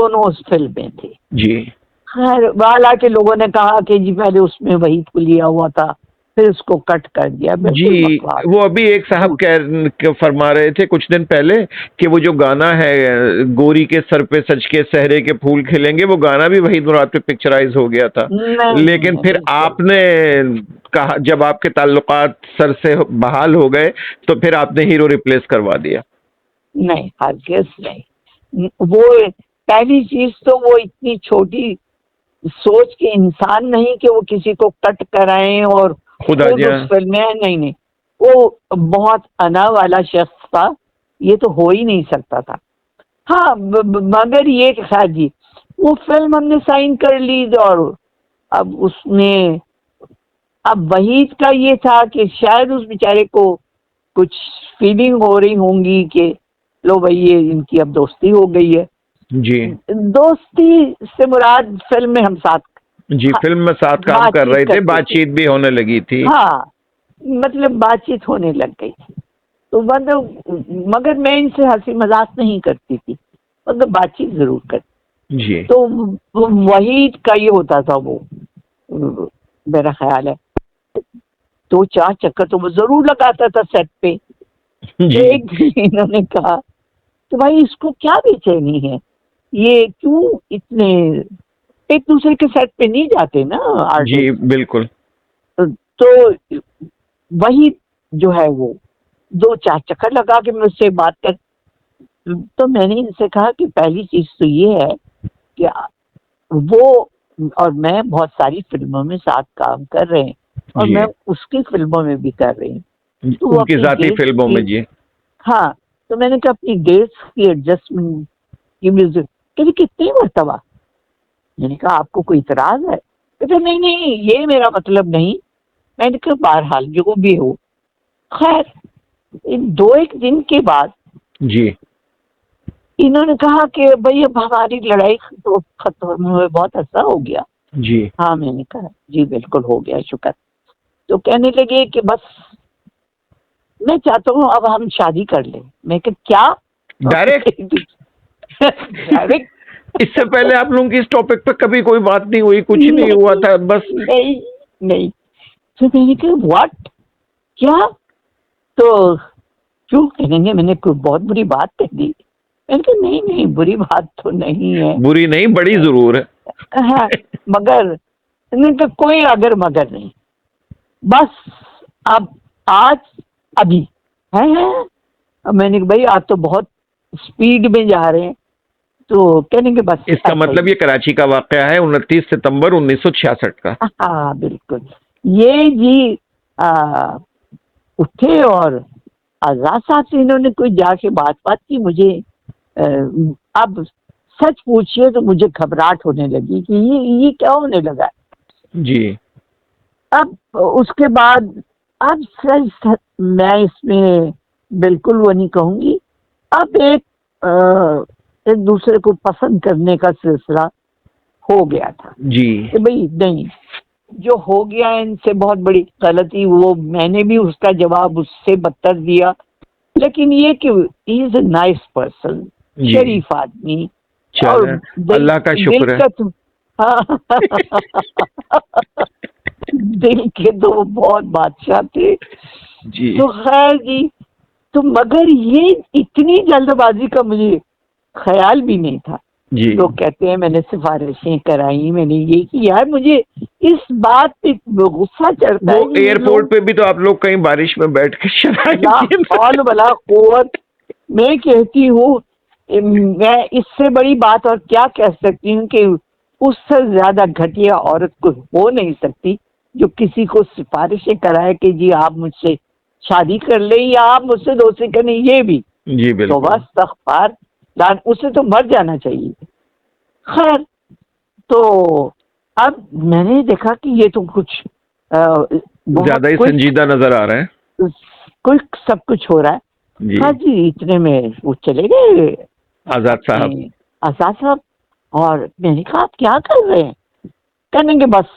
दोनों उस फिल्म में थे जी। खैर हालांकि लोगों ने कहा कि जी पहले उसमें वही को लिया हुआ था, फिर उसको कट कर दिया। जी, वो अभी एक साहब फरमा रहे थे कुछ दिन पहले कि वो जो गाना है गोरी के सर पे सज के सहरे के फूल खिलेंगे, वो गाना भी वही रात पे पिक्चराइज हो गया था। लेकिन फिर आपने कहा, जब आपके ताल्लुकात सर से बहाल हो गए तो फिर आपने हीरो रिप्लेस करवा दिया। नहीं, हरगिज़ नहीं। वो पहली चीज तो वो इतनी छोटी सोच के इंसान नहीं कि वो किसी को कट कराएं और खुद उस फिल्म में। नहीं नहीं, वो बहुत अना वाला शख्स था, ये तो हो ही नहीं सकता था। हाँ, मगर ये खैर जी, वो फिल्म हमने साइन कर ली और अब उसमें अब वहीद का ये था कि शायद उस बेचारे को कुछ फीलिंग हो रही होंगी कि लो भाई ये इनकी अब दोस्ती हो गई है। जी, दोस्ती से मुराद फिल्म में हम साथ जी फिल्म में साथ काम कर रहे थे, बातचीत भी होने लगी थी। हाँ, मतलब बातचीत होने लग गई थी तो मतलब, मगर मैं इनसे हंसी मजाक नहीं करती थी, मतलब बातचीत जरूर करती जी। तो वही का ये होता था। वो मेरा ख्याल है 2-4 चक्कर तो वो जरूर लगाता था सेट पे। एक दिन इन्होंने कहा तो भाई इसको क्या बेचैनी है, ये क्यों इतने एक दूसरे के सेट पे नहीं जाते ना आर्टिस्ट। जी बिल्कुल। तो वही जो है वो 2-4 चक्कर लगा के मुझसे बात कर। तो मैंने इनसे कहा कि पहली चीज तो ये है कि वो और मैं बहुत सारी फिल्मों में साथ काम कर रहे हैं और मैं उसकी फिल्मों में भी कर रही हूँ, तो उनकी जाती फिल्मों में। जी हाँ, तो मैंने कहा अपनी डेट्स की एडजस्टमेंट की म्यूजिक कहते कितनी मरतबा। मैंने कहा आपको कोई इतराज है? कहते नहीं नहीं ये मेरा मतलब नहीं। मैंने कहा बहरहाल जो भी हो। खैर 2-1 दिन के बाद जी इन्होंने कहा कि भाई अब हमारी लड़ाई तो खत्म हुए बहुत अर्सा हो गया। जी हाँ, मैंने कहा जी बिल्कुल हो गया, शुक्र। तो कहने लगे कि बस मैं चाहता हूँ अब हम शादी कर लें। मैं कहा क्या? डायरेक्ट? डायरेक्ट। इससे पहले आप लोगों की इस टॉपिक पे कभी कोई बात नहीं हुई, कुछ नहीं हुआ था? बस नहीं नहीं। तो मैंने कहा व्हाट, क्या? तो क्यों कहेंगे मैंने कोई बहुत बुरी बात कह दी? मैंने कहा नहीं नहीं बुरी बात तो नहीं है। बुरी नहीं, बड़ी जरूर है। हाँ, मगर तो कोई अगर मगर नहीं, बस अब आज अभी है। मैंने कहा भाई आप तो बहुत स्पीड में जा रहे हैं। तो कहने के बस इसका मतलब ये कराची का वाकया है 29 सितंबर 1966 का। हाँ बिल्कुल। ये जी उठे और आजाद साहब से इन्होंने कोई जाके बात की। मुझे अब सच पूछिए तो मुझे घबराहट होने लगी कि ये क्या होने लगा। जी अब उसके बाद अब सच मैं इसमें बिल्कुल वो नहीं कहूंगी। अब एक दूसरे को पसंद करने का सिलसिला हो गया था जी कि भाई नहीं, जो हो गया इनसे बहुत बड़ी गलती। वो मैंने भी उसका जवाब उससे बदतर दिया, लेकिन ये कि he is a nice person, शरीफ आदमी और अल्लाह का शुक्र है। हाँ दिल के तो बहुत बादशाह थे जी। तो खैर जी, तो मगर ये इतनी जल्दबाजी का मुझे ख्याल भी नहीं था। लोग कहते हैं मैंने सिफारिशें कराई, मैंने ये किया। मुझे इस बात पे गुस्सा चढ़ता है। एयरपोर्ट पे भी तो आप लोग कहीं बारिश में बैठ के शराब वाला कुव्वत। मैं कहती हूँ मैं इससे बड़ी बात और क्या कह सकती हूँ कि उससे ज्यादा घटिया औरत को हो नहीं सकती जो किसी को सिफारिशें कराए कि जी आप मुझसे शादी कर ले या आप मुझसे दोस्ती करने। ये भी जी बिल्कुल। तो बस तख्फार उससे तो मर जाना चाहिए। खैर, तो अब मैंने देखा कि ये तो कुछ ज्यादा ही संजीदा नजर आ रहा है। कोई सब कुछ हो रहा है। हाँ जी, इतने में वो चले गए आजाद साहब। और मैंने कहा आप क्या कर रहे हैं? कहने के बस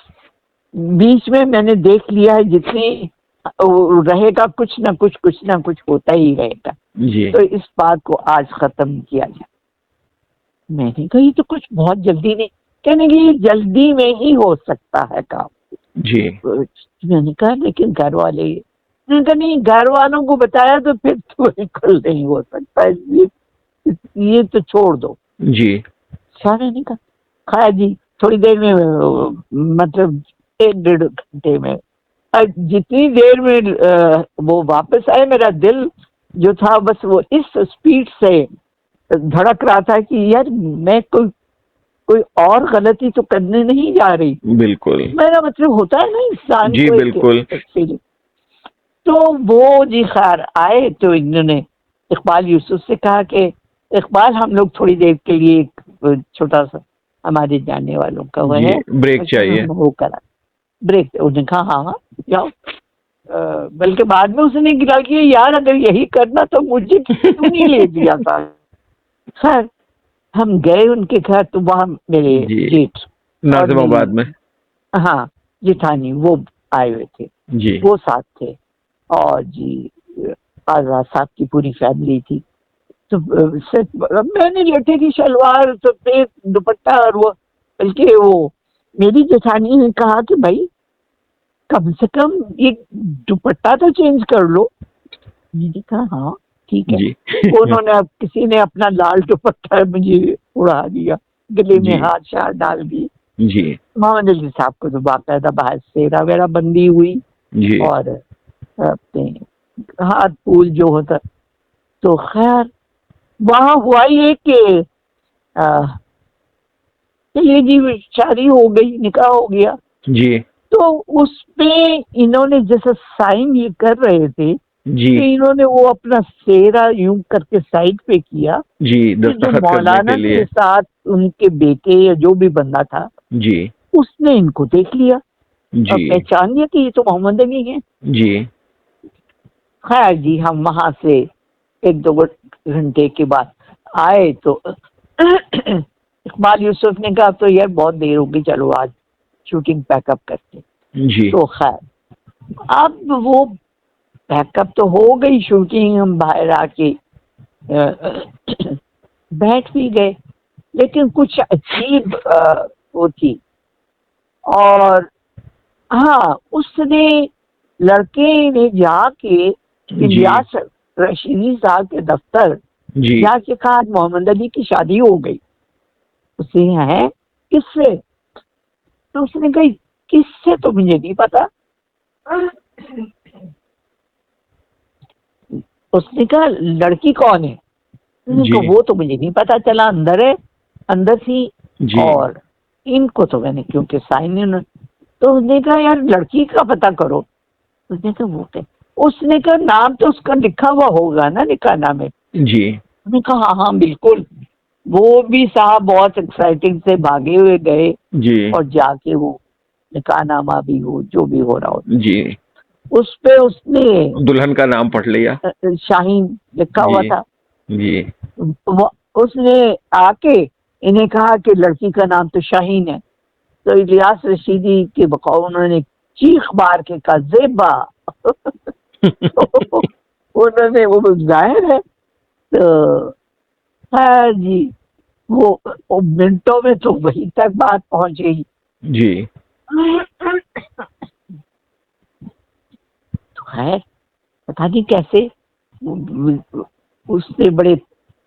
बीच में मैंने देख लिया है जितनी रहेगा कुछ ना कुछ होता ही रहेगा। जी। तो इस बात को आज खत्म किया जाए। मैंने कहा ये तो कुछ बहुत जल्दी नहीं, कहने की ये जल्दी में ही हो सकता है काम जी। मैंने कहा लेकिन घर वाले, मैंने कहा नहीं, घर वालों को बताया तो फिर तो बिल्कुल नहीं हो सकता, ये तो छोड़ दो जी। सारे ने कहा। खाया जी, थोड़ी देर में मतलब 1-1.5 घंटे में, जितनी देर में वो वापस आए, मेरा दिल जो था बस वो इस स्पीड से धड़क रहा था कि यार मैं कोई और गलती तो करने नहीं जा रही। बिल्कुल, मेरा मतलब होता है ना इंसान जी को बिल्कुल। तो वो जी खैर आए तो इन्होंने इकबाल यूसुफ से कहा कि इकबाल हम लोग थोड़ी देर के लिए एक छोटा सा हमारे जानने वालों का वो है ब्रेक चाहिए, वो करा ब्रेक। उन्होंने कहा हाँ हाँ जाओ, बल्कि बाद में उसने गिला कि यार अगर यही करना तो मुझे क्यों नहीं ले दिया था। खैर हम गए उनके घर, तो वहाँ मेरे जेठ नाजिमाबाद में, हाँ जेठानी वो आए हुए थे जी, वो साथ थे, और जी आजाद साहब की पूरी फैमिली थी। तो मैंने लटे की शलवार सफेद दुपट्टा और वो, बल्कि वो मेरी जेठानी ने कहा कि भाई कम से कम एक दुपट्टा तो चेंज कर लो। मैंने कहा हाँ ठीक है। उन्होंने अब किसी ने अपना लाल दुपट्टा मुझे उड़ा दिया, गले में हाथ शार डाल दी जी। मोहम्मद अली साहब को तो बाकायदा बाहर सेरा वेरा बंदी हुई जी। और अपने हाथ फूल जो होता। तो खैर वहाँ हुआ ये कि चलिए जी शादी हो गई, निकाह हो गया जी। तो उसमें इन्होंने जैसे साइन ये कर रहे थे जी, तो इन्होंने वो अपना सेरा यूं करके साइड पे किया जी, दस्तखत मौलाना के साथ उनके बेटे या जो भी बंदा था जी, उसने इनको देख लिया और पहचान लिया कि ये तो मोहम्मद अली है जी। खैर जी हम वहां से 1-2 घंटे के बाद आए तो इकबाल यूसुफ ने कहा तो यार बहुत देर हो गई, चलो आज शूटिंग पैकअप करते। जी। तो खैर अब वो पैकअप तो हो गई शूटिंग, हम बाहर आके बैठ भी गए, लेकिन कुछ अजीब वो थी। और हाँ उसने लड़के ने जाके इलियास रशीदी साहब के दफ्तर जाके कहा मोहम्मद अली की शादी हो गई। उसे है किससे? तो उसने कही किससे तो मुझे नहीं पता। उसने कहा लड़की कौन है? तो वो तो मुझे नहीं पता चला, अंदर है, अंदर थी और इनको तो मैंने क्योंकि साइन, तो उसने कहा यार लड़की का पता करो। उसने कहा वो क्या? उसने कहा नाम तो उसका लिखा हुआ होगा ना निकाह नामे। जी। उसने कहा हाँ हाँ बिल्कुल। वो भी साहब बहुत एक्साइटिंग से भागे हुए गए जी और जाके वो निकाह नामा भी हो जो भी हो रहा हो जी, उस पे उसने दुल्हन का नाम पढ़ लिया, शाहीन लिखा हुआ था जी। उसने आके इन्हें कहा कि लड़की का नाम तो शाहीन है। तो इलियास रशीदी के बकाऊ उन्होंने चीख मार के कहा ज़ेबा। तो उन्होंने वो जाहिर है तो हाँ जी वो मिनटों में तो वहीं तक बात पहुंच गई जी। तो है पता नहीं कैसे उसने बड़े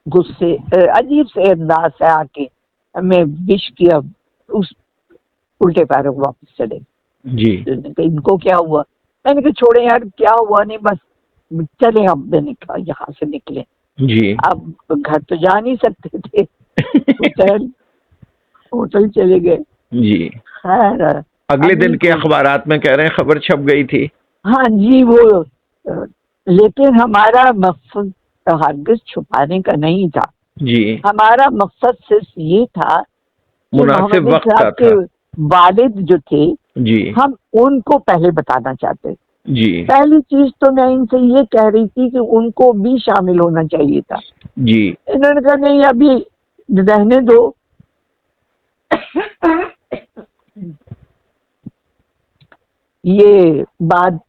गुस्से अजीब से अंदाज से आके हमें विश किया, उस उल्टे पैरों को वापस चले जी। इनको क्या हुआ? मैंने कहा छोड़े यार क्या हुआ नहीं, बस चले अब। मैंने कहा यहाँ से निकले जी, अब घर तो जा नहीं सकते थे। होटल चले गए जी। खैर अगले दिन के अखबारात में कह रहे हैं खबर छप गई थी। हाँ जी वो लेकिन हमारा मकसद हरगिज छुपाने का नहीं था जी, हमारा मकसद सिर्फ ये था कि मुनासिब वक्त के वालिद जो थे जी, हम उनको पहले बताना चाहते जी। पहली चीज तो मैं इनसे ये कह रही थी कि उनको भी शामिल होना चाहिए था जी। इन्होंने कहा नहीं अभी रहने दो। ये बात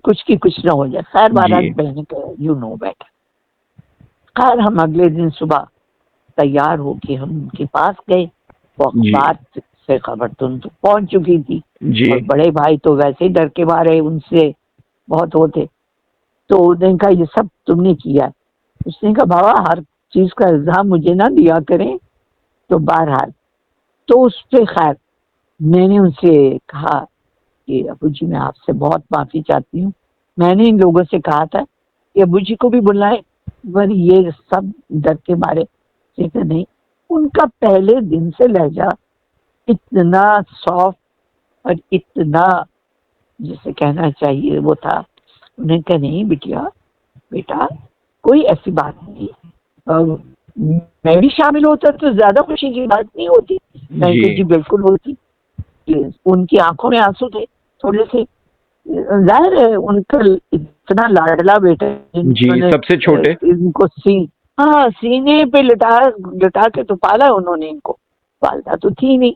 कुछ की कुछ ना हो जाए। खैर बारात बहने का यू नो बेटर। खैर हम अगले दिन सुबह तैयार होके हम उनके पास गए। वो अखबार से खबर तो पहुंच चुकी थी जी। और बड़े भाई तो वैसे ही डर के मारे उनसे बहुत होते। तो उन्होंने कहा ये सब तुमने किया। उसने कहा बाबा हर चीज का इल्जाम मुझे ना दिया करें। तो बहरहाल तो उस पे खैर मैंने उनसे कहा कि अबू जी मैं आपसे बहुत माफी चाहती हूँ, मैंने इन लोगों से कहा था कि अबू जी को भी बुलाएं, पर ये सब डर के मारे नहीं। उनका पहले दिन से लहजा इतना सॉफ्ट और इतना जिसे कहना चाहिए वो था। उन्हें कहा नहीं बिटिया बेटा कोई ऐसी बात नहीं, मैं भी शामिल होता तो ज्यादा खुशी की बात नहीं होती। मैं जी बिल्कुल होती। उनकी आंखों में आंसू थे थोड़े से, जाहिर है उनका इतना लाडला बेटा जी, सबसे छोटे इनको सीने पे लिटा के तो पाला उन्होंने इनको, पालता तो थी नहीं।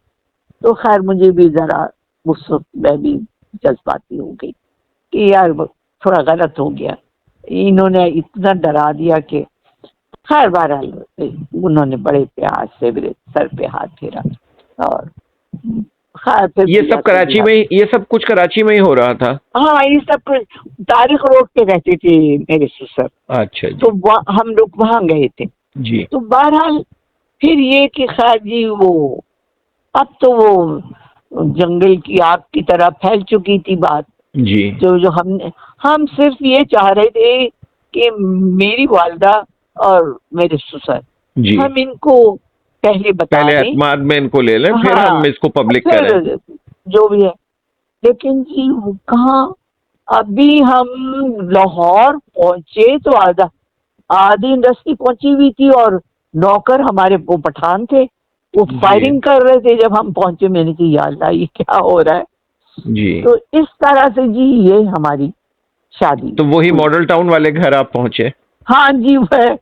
तो खैर मुझे भी जरा उस वक्त मैं भी जज्बाती हो गई कि यार थोड़ा गलत हो गया, इन्होंने इतना डरा दिया कि खैर बहरहाल उन्होंने बड़े प्यार से मेरे सर पे हाथ फेरा। और ये सब कराची में, ये सब कुछ कराची में ही हो रहा था? हाँ ये सब कुछ तारिक रोड पे रहते थे मेरे ससुर। अच्छा जी। तो हम लोग वहाँ गए थे जी। तो बहरहाल फिर ये कि खैर जी वो अब तो वो जंगल की आग की तरह फैल चुकी थी बात जी। तो जो हम सिर्फ ये चाह रहे थे कि मेरी वालदा और मेरे ससुर हम इनको पहले एतमाद में इनको ले लें, फिर हम इसको पब्लिक करें जो भी है। लेकिन जी वो कहाँ, अभी हम लाहौर पहुंचे तो आधी इंडस्ट्री पहुंची हुई थी और नौकर हमारे वो पठान थे वो फायरिंग कर रहे थे जब हम पहुंचे। मैंने कहा या अल्लाह ये क्या हो रहा है जी। तो इस तरह से जी ये हमारी शादी। तो वही मॉडल टाउन वाले घर आप पहुंचे? हाँ जी मैं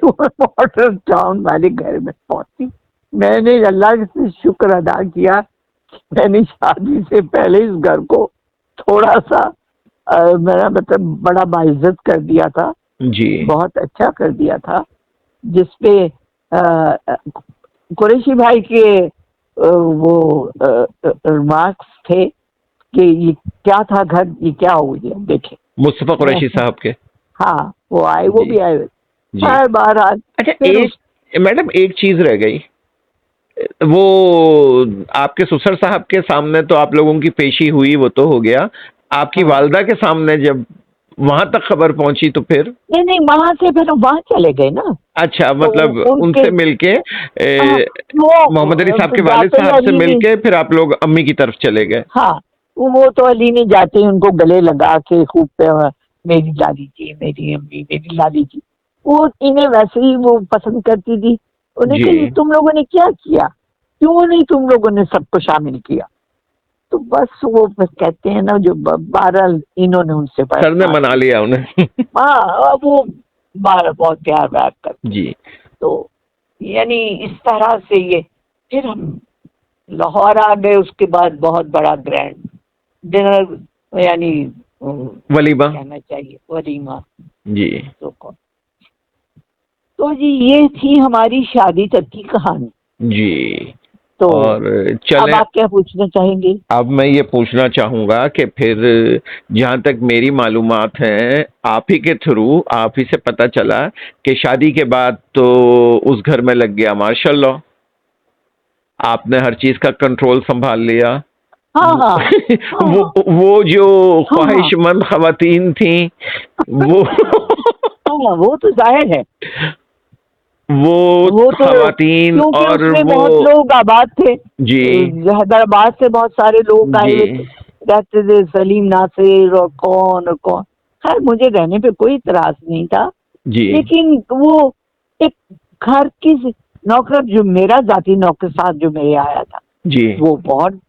मॉडल टाउन वाले घर में पहुंची। मैंने अल्लाह से शुक्र अदा किया, मैंने शादी से पहले इस घर को थोड़ा सा मेरा मतलब बड़ा बाइज्जत कर दिया था जी, बहुत अच्छा कर दिया था, जिसपे कुरैशी भाई के वो रिमार्क्स थे कि ये क्या था घर, ये क्या हो गया देखे मुस्तफा कुरैशी साहब के। हाँ वो आए, वो भी आए बहरहाल। अच्छा मैडम एक चीज रह गई, वो आपके ससुर साहब के सामने तो आप लोगों की पेशी हुई, वो तो हो गया, आपकी वालदा के सामने जब वहां तक खबर पहुंची तो फिर नहीं वहां से फिर वहां चले गए ना। अच्छा मतलब तो उनसे मिलके मोहम्मद अली साहब के वालिद साहब से मिलके फिर आप लोग अम्मी की तरफ चले गए? हाँ वो तो अली ने जाते ही उनको गले लगा के खूब मेरी दादी जी, मेरी अम्मी, मेरी दादी जी, वो इन्हें वैसे ही वो पसंद करती थी। उन्हें कहा तुम लोगों ने क्या किया, क्यों नहीं तुम लोगों ने सबको शामिल किया। तो बस वो बस कहते हैं ना जो बहरहाल इन्होंने उनसे सर ने मना लिया उन्हें। हाँ वो बहुत प्यार व्यार करते जी। तो यानी इस तरह से ये फिर हम लाहौर आ गए। उसके बाद बहुत बड़ा ग्रैंड डिनर यानी वलीमा कहना चाहिए, वलीमा जी। तो जी ये थी हमारी शादी तक की कहानी जी। तो और चले, अब आप क्या पूछना चाहेंगे? अब मैं ये पूछना चाहूंगा कि फिर जहां तक मेरी मालूमात है आप ही के थ्रू, आप ही से पता चला कि शादी के बाद तो उस घर में लग गया मार्शल लॉ, आपने हर चीज का कंट्रोल संभाल लिया। हाँ। वो जो ख्वाहिशमंद खवातीन थी वो तो जाहिर है, वो खवातीन और वो बहुत लोग आबाद थे जी, हैदराबाद से बहुत सारे लोग आए रहते थे, सलीम नासिर और कौन। खैर मुझे रहने पे कोई इतराज नहीं था जी, लेकिन वो एक घर की नौकर जो मेरा जाती नौकर साथ जो मेरे आया था जी, वो बहुत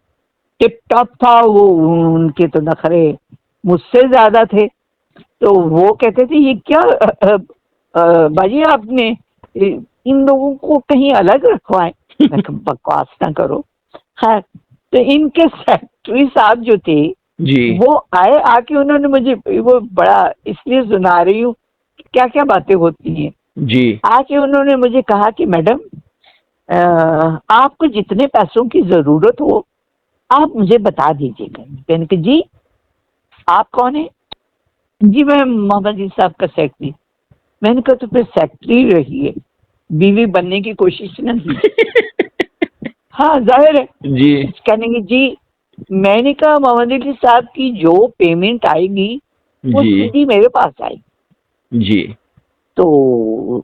टिप टॉप था। वो उनके तो नखरे मुझसे ज्यादा थे। तो वो कहते थे ये क्या बाजी आपने इन लोगों को कहीं अलग रखवाएं। बकवास ना करो। खैर तो इनके सेक्रेटरी साहब जो थे जी, वो आके उन्होंने मुझे वो बड़ा इसलिए सुना रही हूँ क्या क्या बातें होती हैं। जी। आके उन्होंने मुझे कहा कि मैडम आपको जितने पैसों की जरूरत हो आप मुझे बता दीजिएगा। मैंने कहा जी आप कौन है? जी मैं मोहम्मद अली साहब का सेक्रेटरी। मैंने कहा तो फिर सेक्रेटरी रहिए, बीवी बनने की कोशिश न की। हाँ जाहिर है जी कहने जी मैंने कहा मोहम्मद अली साहब की जो पेमेंट आएगी वो जी सीधी मेरे पास आएगी। जी। तो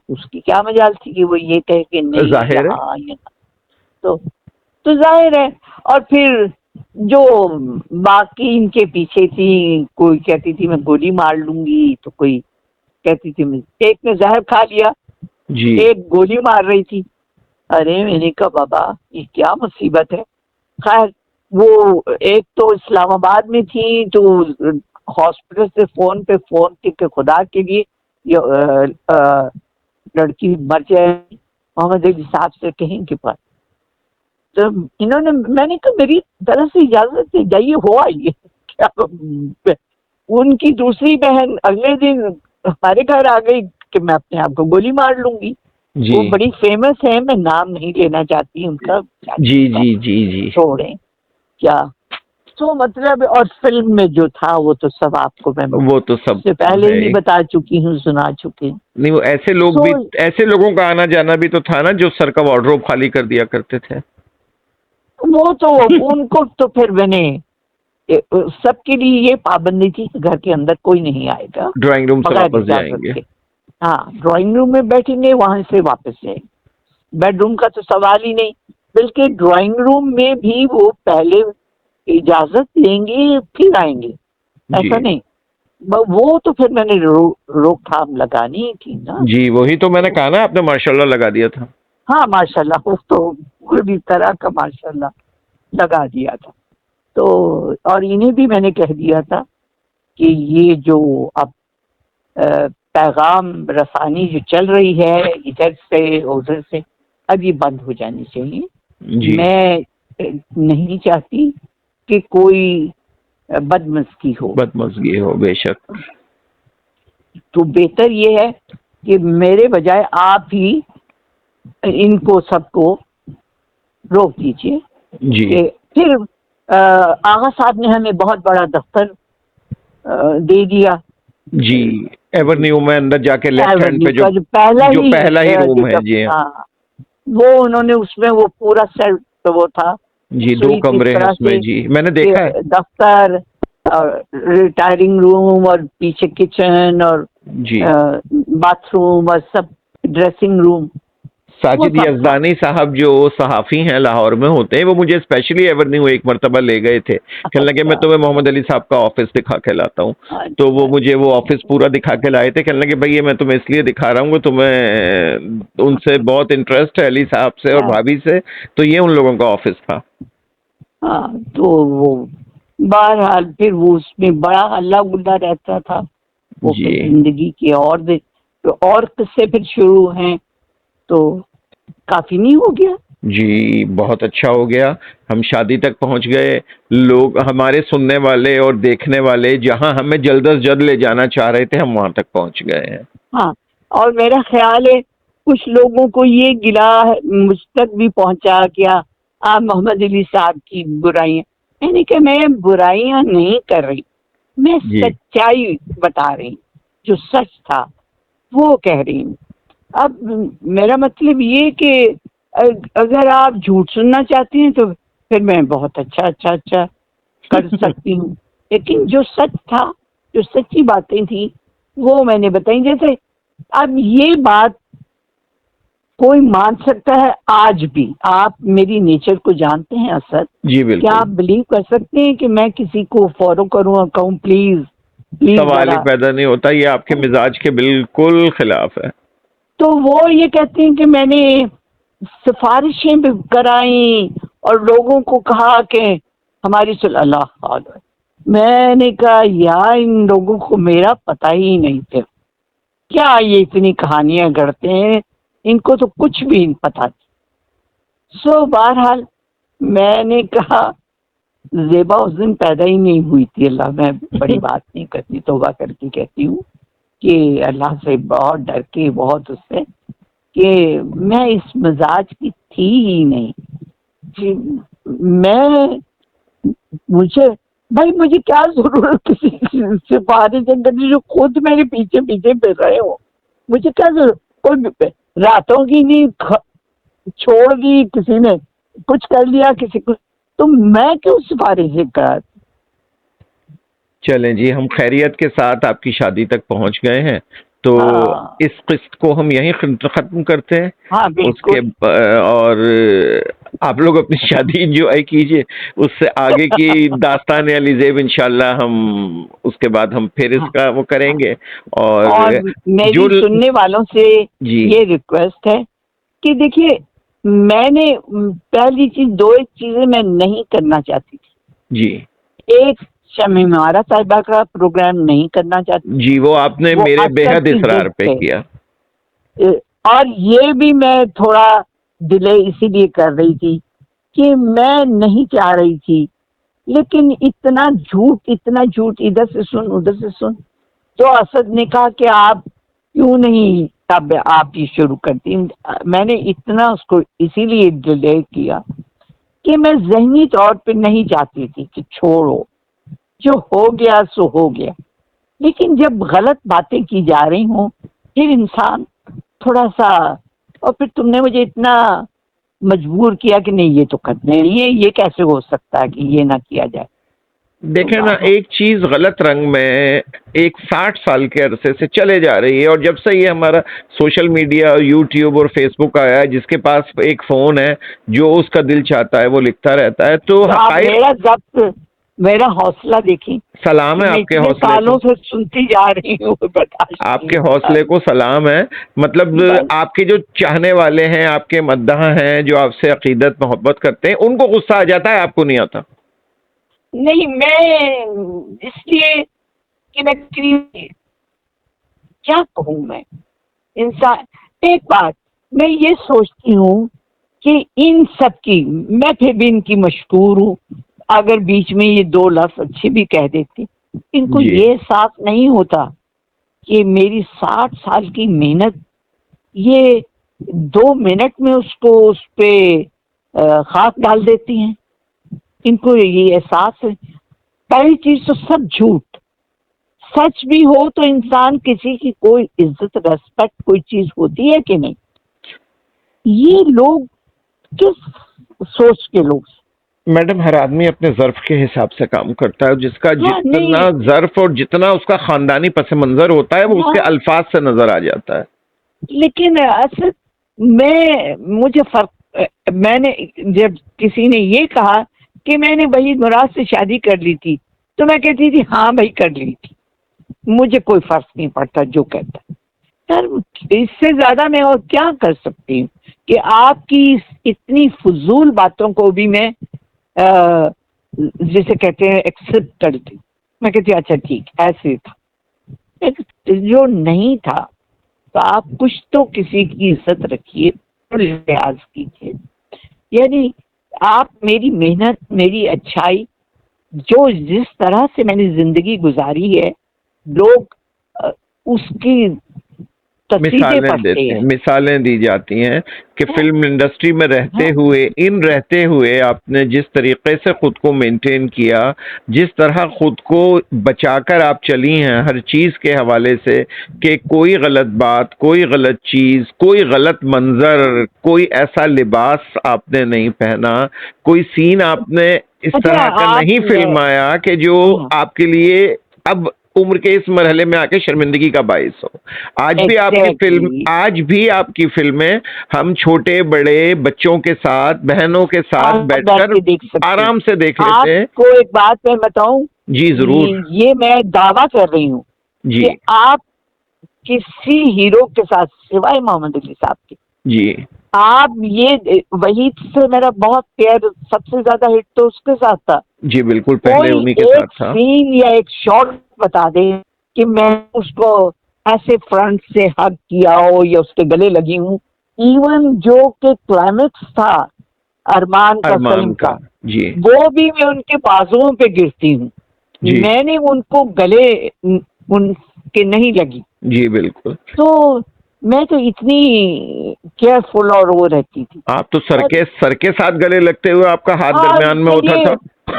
उसकी क्या मजाल थी कि वो ये कहे कि नहीं जाहिर है। यहाँ तो जाहिर है। और फिर जो बाकी इनके पीछे थी, कोई कहती थी मैं गोली मार लूंगी, तो कोई कहती थी मैं, एक ने जहर खा लिया, जी एक गोली मार रही थी। अरे मैंने कहा बाबा ये क्या मुसीबत है। खैर वो एक तो इस्लामाबाद में थी तो हॉस्पिटल से फोन के खुदा के लिए लड़की मर जाए मोहम्मद अली साहब से कहीं के पास। तो इन्होंने, मैंने कहा मेरी तरफ से इजाजत है जाइए हो आइए। क्या उनकी दूसरी बहन अगले दिन हमारे घर आ गई कि मैं अपने आप को गोली मार लूंगी। जी वो बड़ी फेमस है, मैं नाम नहीं लेना चाहती उनका। जी जी जी जी। छोड़ें क्या तो मतलब। और फिल्म में जो था वो तो सब आपको मैं वो तो सब से पहले है। ही बता चुकी हूँ, सुना चुकी हूँ। नहीं वो ऐसे लोग भी, ऐसे लोगों का आना जाना भी तो था ना जो सर का वार्डरोब खाली कर दिया करते थे। वो तो उनको तो फिर मैंने सबके लिए ये पाबंदी थी कि घर के अंदर कोई नहीं आएगा, ड्राइंग रूम से वापस जाएंगे। हाँ ड्राइंग रूम में बैठेंगे, वहां से वापस जाएंगे। बेडरूम का तो सवाल ही नहीं, बल्कि ड्राइंग रूम में भी वो पहले इजाजत लेंगे फिर आएंगे, ऐसा नहीं। वो तो फिर मैंने रोकथाम लगानी थी ना। जी वही तो मैंने कहा ना, आपने माशाल्लाह लगा दिया था। हाँ माशाल्लाह, वो तो पूरी तरह का माशाल्लाह लगा दिया था। तो और इन्हें भी मैंने कह दिया था कि ये जो अब पैगाम रसानी जो चल रही है इधर से उधर से, अब ये बंद हो जानी चाहिए। जी। मैं नहीं चाहती कि कोई बदमज़गी हो। बेशक। तो बेहतर ये है कि मेरे बजाय आप ही इनको सबको रोक दीजिए। जी। फिर आगा साहब ने हमें बहुत बड़ा दफ्तर दे दिया। जी एवेन्यू में अंदर जाके लेफ्ट हैंड पे जो पहला ही रूम है। जी हाँ वो उन्होंने उसमें वो पूरा सेट वो था जी, 2 कमरे हैं उसमें। जी मैंने देखा है। दफ्तर और रिटायरिंग रूम और पीछे किचन और जी बाथरूम और सब ड्रेसिंग रूम। साजिद यजदानी साहब जो सहाफ़ी हैं लाहौर में होते हैं, वो मुझे स्पेशली एवेन्यू एक मरतबा ले गए थे। कहने लगे मैं तुम्हें मोहम्मद अली साहब का ऑफिस दिखा के लाता हूँ। तो वो मुझे वो ऑफिस पूरा दिखा के लाए थे। कहने लगे भाई ये मैं तुम्हें इसलिए दिखा रहा हूँ, तुम्हें उनसे बहुत इंटरेस्ट है, अली साहब से और भाभी से, तो ये उन लोगों का ऑफिस था। हाँ तो वो बहरहाल फिर वो उसमें बड़ा हल्ला गुल्ला रहता था। वो जिंदगी के और किस्से फिर शुरू हैं, तो काफी नहीं हो गया? जी बहुत अच्छा हो गया, हम शादी तक पहुंच गए। लोग हमारे सुनने वाले और देखने वाले जहां हमें जल्द अज जल्द ले जाना चाह रहे थे, हम वहां तक पहुंच गए हैं। हाँ और मेरा ख्याल है कुछ लोगों को ये गिला मुझ तक भी पहुंचा क्या आप मोहम्मद अली साहब की बुराइयां। मैंने कहा मैं बुराइयां नहीं कर रही, मैं सच्चाई बता रही, जो सच था वो कह रही हूँ। अब मेरा मतलब ये कि अगर आप झूठ सुनना चाहती हैं तो फिर मैं बहुत अच्छा कर सकती हूँ, लेकिन जो सच था, जो सच्ची बातें थी वो मैंने बताई। जैसे अब ये बात कोई मान सकता है आज भी, आप मेरी नेचर को जानते हैं असद जी बिल्कुल। क्या आप बिलीव कर सकते हैं कि मैं किसी को फॉलो करूं और कहूं प्लीज सवाल ही पैदा नहीं होता, ये आपके मिजाज के बिल्कुल खिलाफ है। तो वो ये कहते हैं कि मैंने सिफारिशें भी कराई और लोगों को कहा कि हमारी अल्लाह, मैंने कहा यार इन लोगों को मेरा पता ही नहीं था, क्या ये इतनी कहानियां गढ़ते हैं, इनको तो कुछ भी नहीं पता। सो बहरहाल मैंने कहा ज़ेबा उस दिन पैदा ही नहीं हुई थी, अल्लाह मैं बड़ी बात नहीं करती, तौबा करके कहती हूँ कि अल्लाह से बहुत डर के, बहुत उससे, कि मैं इस मिजाज की थी ही नहीं कि मैं, मुझे क्या जरूरत किसी सिफारिश करने जो खुद मेरे पीछे पीछे फिर रहे हो। मुझे क्या जरूरत, कोई रातों की नहीं छोड़ दी, किसी ने कुछ कर लिया किसी को, तो मैं क्यों सिफारिशें कर। चलें जी, हम खैरियत के साथ आपकी शादी तक पहुंच गए हैं, तो हाँ, इस किस्त को हम यहीं खत्म करते हैं। हाँ उसके बिल्कुल। और आप लोग अपनी शादी एंजॉय कीजिए, उससे आगे की दास्तान अली ज़ेब इंशाल्लाह हम उसके बाद हम फिर हाँ, इसका वो हाँ। करेंगे। और और मेरी जो सुनने वालों से जी ये रिक्वेस्ट है कि देखिए, मैंने पहली चीज, दो एक चीजें मैं नहीं करना चाहती थी। जी एक, शमीमारा साहिबा का प्रोग्राम नहीं करना चाहती, जी, वो आपने वो मेरे अक्सर बेहद की इसरार जिद पे पे। किया। और ये भी मैं थोड़ा डिले इसीलिए कर रही थी कि मैं नहीं चाह रही थी, लेकिन इतना झूठ, इधर से सुन उधर से सुन, तो असद ने कहा कि आप क्यों नहीं तब आप ये शुरू करती। मैंने इतना उसको इसीलिए डिले किया कि मैं ज़हनी तौर पे नहीं चाहती थी कि छोड़ो, जो हो गया सो हो गया। लेकिन जब गलत बातें की जा रही हों, फिर इंसान थोड़ा सा, और फिर तुमने मुझे इतना मजबूर किया कि नहीं ये तो करना नहीं है, ये कैसे हो सकता है कि ये ना किया जाए। तो देखें ना, एक चीज गलत रंग में एक 60 साल के अरसे से चले जा रही है, और जब से ये हमारा सोशल मीडिया, यूट्यूब और फेसबुक आया है, जिसके पास एक फोन है, जो उसका दिल चाहता है वो लिखता रहता है, तो आप हकायक। मेरा हौसला देखी सलाम कि है मैं आपके इतने हौसले सालों को, से सुनती जा रही हूँ, बर्दाश्त आपके नहीं होता। हौसले को सलाम है। मतलब बस आपके जो चाहने वाले हैं, आपके मद्दाह हैं, जो आपसे अकीदत मोहब्बत करते हैं, उनको गुस्सा आ जाता है, आपको नहीं आता। नहीं, मैं इसलिए कि मैं क्या कहूँ मैं, इंसान, एक बात मैं ये सोचती हूँ कि इन सब की, मैं फिर भी इनकी मशहूर हूँ, अगर बीच में ये दो लफ्ज अच्छे भी कह देती, इनको जी ये साफ नहीं होता कि मेरी 60 साल की मेहनत, ये 2 मिनट में उसको उस पे खाक डाल देती हैं। इनको ये एहसास है। पहली चीज तो सब झूठ, सच भी हो तो इंसान किसी की कोई इज्जत, रेस्पेक्ट, कोई चीज होती है कि नहीं। ये लोग किस सोच के लोग। मैडम, हर आदमी अपने ज़र्फ के हिसाब से काम करता है, जिसका हाँ जितना नहीं, ज़र्फ और जितना उसका खानदानी पस मंज़र होता है, वो उसके हाँ, अल्फाज से नजर आ जाता है। लेकिन असल मुझे फर्क, मैंने जब किसी ने ये कहा कि मैंने वहीद मुराद से शादी कर ली थी, तो मैं कहती थी हाँ भाई कर ली थी, मुझे कोई फर्क नहीं पड़ता जो कहता। सर, इससे ज्यादा मैं और क्या कर सकती हूँ कि आपकी इतनी फजूल बातों को भी मैं जिसे कहते हैं एक्सेप्ट करती। मैं कहती अच्छा ठीक ऐसे था, जो नहीं था, तो आप कुछ तो किसी की इज्जत रखिए और लिहाज कीजिए। यानी आप मेरी मेहनत, मेरी अच्छाई, जो जिस तरह से मैंने जिंदगी गुजारी है, लोग उसकी तस्वीरें मिसालें पढ़ते देते हैं, हैं। मिसालें दी जाती हैं कि हाँ, फिल्म इंडस्ट्री में रहते हाँ, हुए आपने जिस तरीके से खुद को मेंटेन किया, जिस तरह खुद को बचाकर आप चली हैं हर चीज के हवाले से, कि कोई गलत बात, कोई गलत चीज, कोई गलत मंजर, कोई ऐसा लिबास आपने नहीं पहना, कोई सीन आपने इस अच्छा तरह का आप, नहीं फिल्माया कि जो हाँ, आपके लिए अब उम्र के इस मरहले में आके शर्मिंदगी का बायस हो। एग्जैक्टली, आज भी आपकी फिल्में हम छोटे बड़े बच्चों के साथ, बहनों के साथ आप बैठ बैठकर के देख सकते हैं। आराम से देख लेते हैं। आपको एक बात मैं बताऊं, जी जरूर। ये मैं दावा कर रही हूँ जी कि आप किसी हीरो के साथ, सिवाय मोहम्मद अली साहब के, जी आप ये, वही से मेरा बहुत प्यार, सबसे ज्यादा हिट तो उसके साथ था। जी, बिल्कुल पहले कोई उन्हीं के साथ एक था। सीन या एक शॉट बता दे कि मैं उसको ऐसे फ्रंट से हग किया हो या उसके गले लगी हूँ। इवन जो के क्लाइमेक्स था अरमान का, अरमान फिल्म का। का, जी वो भी मैं उनके बाजुओं पे गिरती हूँ। जी मैंने उनको गले उनके नहीं लगी, जी बिल्कुल। तो मैं तो इतनी केयरफुल और वो रहती थी। आप तो सर के साथ गले लगते हुए आपका हाथ दरमियान में होता था।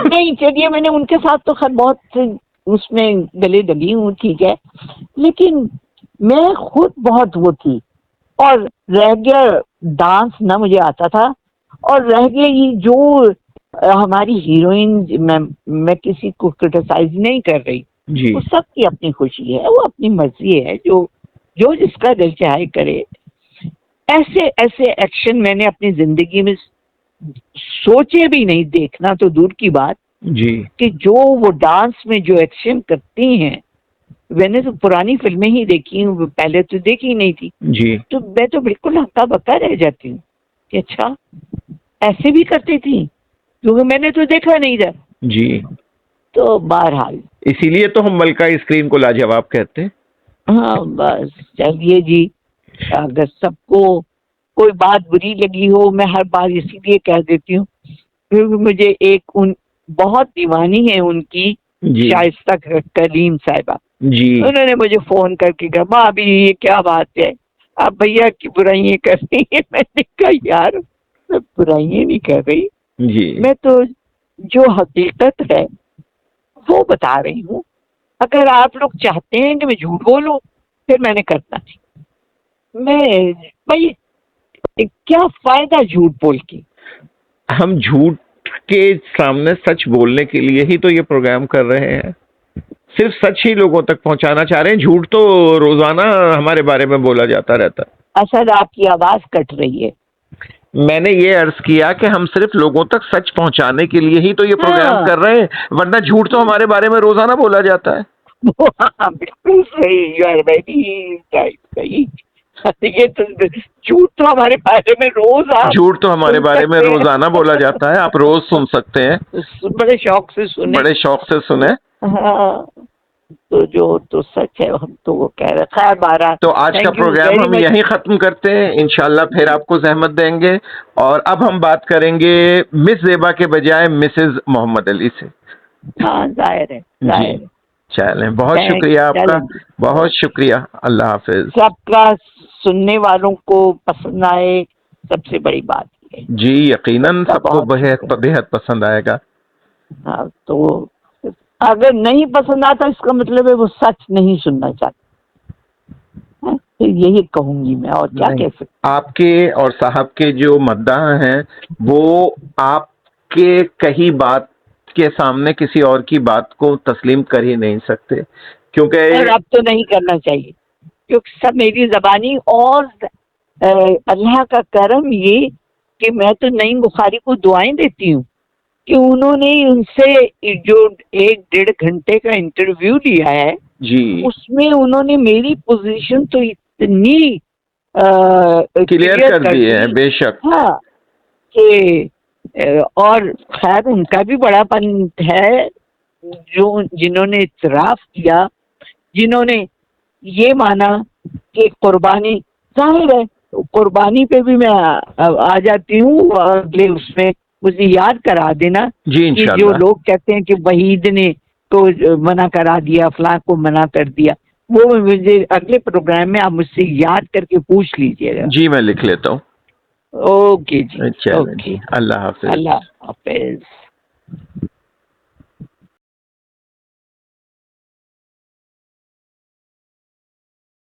नहीं चलिए, मैंने उनके साथ तो खैर बहुत उसमें गले लगी हूँ, ठीक है, लेकिन मैं खुद बहुत वो थी। और रह गया डांस ना मुझे आता था, और रह गया ये जो हमारी हीरोइन, मैं किसी को क्रिटिसाइज नहीं कर रही, जी। वो सबकी अपनी खुशी है, वो अपनी मर्जी है, जो जो जिसका दिल चाहे करे। ऐसे ऐसे एक्शन मैंने अपनी जिंदगी में सोचे भी नहीं, देखना तो दूर की बात जी। कि जो वो डांस में जो एक्शन करती हैं, मैंने तो पुरानी फिल्में ही देखी हूँ, पहले तो देखी नहीं थी। जी। तो मैं तो बिल्कुल हक्का बक्का रह जाती हूँ कि अच्छा ऐसे भी करती थी, क्योंकि मैंने तो देखा नहीं था। जी। तो बहरहाल इसीलिए तो हम मलका स्क्रीन को लाजवाब कहते हैं। हाँ बस चलिए जी, अगर सबको कोई बात बुरी लगी हो, मैं हर बार इसीलिए कह देती हूँ क्योंकि मुझे एक उन बहुत दीवानी है उनकी, शाइस्ता कलीम साहिबा जी। उन्होंने मुझे फोन करके कहा भाभी ये क्या बात है, आप भैया की बुराइयां कर रही है। मैंने कहा यार मैं बुराइयां नहीं कर रही जी। मैं तो जो हकीकत है वो बता रही हूँ। अगर आप लोग चाहते हैं कि मैं झूठ बोलूं, फिर मैंने करना नहीं। मैं भाई क्या फायदा झूठ बोल के। हम झूठ के सामने सच बोलने के लिए ही तो ये प्रोग्राम कर रहे हैं, सिर्फ सच ही लोगों तक पहुंचाना चाह रहे हैं। झूठ तो रोजाना हमारे बारे में बोला जाता रहता है। असद आपकी आवाज कट रही है। मैंने ये अर्ज किया कि हम सिर्फ लोगों तक सच पहुंचाने के लिए ही तो ये प्रोग्राम कर रहे हैं, वरना झूठ तो हमारे बारे में रोजाना बोला जाता है। बिल्कुल सही, यू आर वेरी राइट, सही। ये तो झूठ तो हमारे बारे में झूठ तो हमारे बारे में रोजाना बोला जाता है, आप रोज सुन सकते हैं। बड़े शौक से सुने, बड़े शौक से सुने। हाँ, तो जो तो सच है हम तो वो कह रहे। खैर बारा, तो आज का प्रोग्राम हम यहीं खत्म करते हैं, इंशाल्लाह फिर आपको जहमत देंगे। और अब हम बात करेंगे मिस ज़ेबा के बजाय मिसेज मोहम्मद अली से। हाँ जाहिर है, जाहिर है। चलें, बहुत शुक्रिया आपका, बहुत शुक्रिया। अल्लाह हाफिज। सबका सुनने वालों को पसंद आए, सबसे बड़ी बात है। जी यकीनन सबको बेहद पसंद आएगा। हाँ, तो अगर नहीं पसंद आता इसका मतलब है वो सच नहीं सुनना चाहते। तो यही कहूंगी मैं, और क्या कह सकती। आपके और साहब के जो मद्दाह हैं वो आपके कही बात के सामने किसी और की बात को तस्लीम कर ही नहीं सकते, क्योंकि अब तो नहीं करना चाहिए, क्योंकि सब मेरी जबानी। और अल्लाह का करम ये कि मैं तो नईम बुखारी को दुआएं देती हूँ कि उन्होंने उनसे जो 1-1.5 घंटे का इंटरव्यू लिया है जी, उसमें उन्होंने मेरी पोजीशन तो इतनी क्लियर कर दी है। बेशक, हाँ, कि और खैर उनका भी बड़ापन है जो जिन्होंने इतराफ किया, जिन्होंने ये माना कि कुर्बानी, जाहिर है कुर्बानी पे भी मैं आ जाती हूँ अगले उसमें, मुझे याद करा देना जी कि जो लोग कहते हैं कि वहीद ने तो मना करा दिया, फलां को मना कर दिया, वो मुझे अगले प्रोग्राम में आप मुझसे याद करके पूछ लीजिएगा। जी मैं लिख लेता हूँ। ओके जी, ओके, अल्लाह हाफिज। अल्लाह हाफिज।